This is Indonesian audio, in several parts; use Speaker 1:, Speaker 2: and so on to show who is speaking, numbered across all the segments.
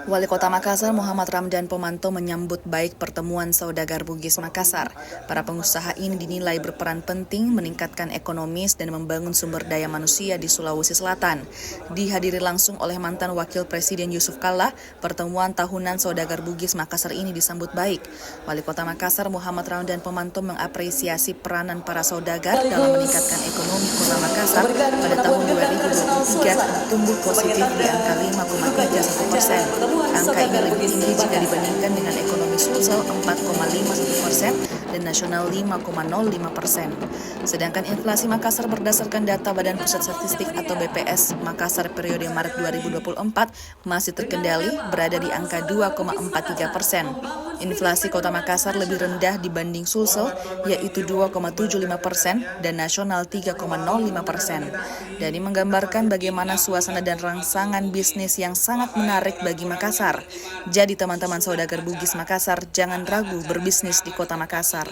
Speaker 1: Wali Kota Makassar Muhammad Ramdan Pomanto menyambut baik pertemuan saudagar Bugis Makassar. Para pengusaha ini dinilai berperan penting meningkatkan ekonomis dan membangun sumber daya manusia di Sulawesi Selatan. Dihadiri langsung oleh mantan Wakil Presiden Yusuf Kalla, pertemuan tahunan saudagar Bugis Makassar ini disambut baik. Wali Kota Makassar Muhammad Ramdan Pomanto mengapresiasi peranan para saudagar dalam meningkatkan ekonomi Kota Makassar pada tahun 2023 tumbuh positif di angka 5,31%. Angka ini lebih tinggi jika dibandingkan dengan ekonomi Sulsel 4,51% dan nasional 5,05%. Sedangkan inflasi Makassar berdasarkan data Badan Pusat Statistik atau BPS Makassar periode Maret 2024 masih terkendali berada di angka 2,43%. Inflasi Kota Makassar lebih rendah dibanding Sulsel yaitu 2,75% dan nasional 3,05%. Dani menggambarkan bagaimana suasana dan rangsangan bisnis yang sangat menarik bagi Makassar. Jadi teman-teman saudagar Bugis Makassar jangan ragu berbisnis di Kota Makassar.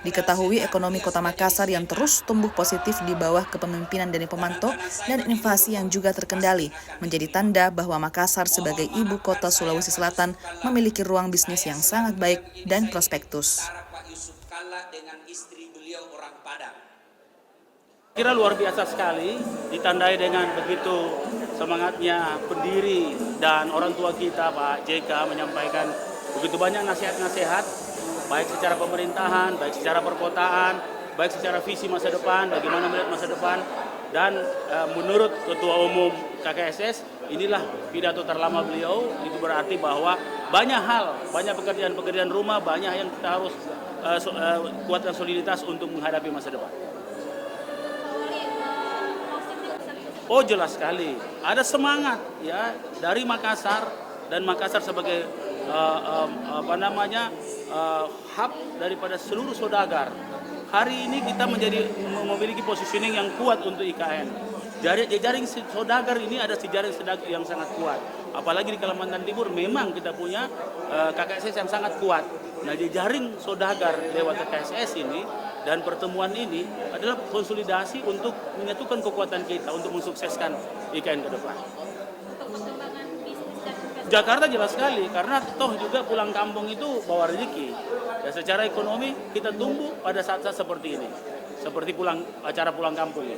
Speaker 1: Diketahui ekonomi Kota Makassar yang terus tumbuh positif di bawah kepemimpinan Dani Pomanto dan inflasi yang juga terkendali menjadi tanda bahwa Makassar sebagai ibu kota Sulawesi Selatan memiliki ruang bisnis yang sangat baik dan prospektus.
Speaker 2: Kira luar biasa sekali, ditandai dengan begitu semangatnya pendiri dan orang tua kita Pak JK menyampaikan begitu banyak nasihat-nasihat, baik secara pemerintahan, baik secara perkotaan, baik secara visi masa depan, bagaimana melihat masa depan. Dan menurut Ketua Umum KKSS, inilah pidato terlama beliau. Itu berarti bahwa banyak hal, banyak pekerjaan-pekerjaan rumah, banyak yang kita harus kuatkan soliditas untuk menghadapi masa depan. Oh jelas sekali, ada semangat ya dari Makassar, dan Makassar sebagai hub daripada seluruh saudagar. Hari ini kita memiliki positioning yang kuat untuk IKN. Jejaring saudagar ini ada jejaring saudagar yang sangat kuat. Apalagi di Kalimantan Timur memang kita punya KKSS yang sangat kuat. Nah, jejaring saudagar lewat KKSS ini dan pertemuan ini adalah konsolidasi untuk menyatukan kekuatan kita untuk mensukseskan IKN ke depan. Jakarta jelas sekali, karena toh juga pulang kampung itu bawa rezeki. Ya, secara ekonomi kita tumbuh pada saat-saat seperti ini, seperti acara pulang kampung ini.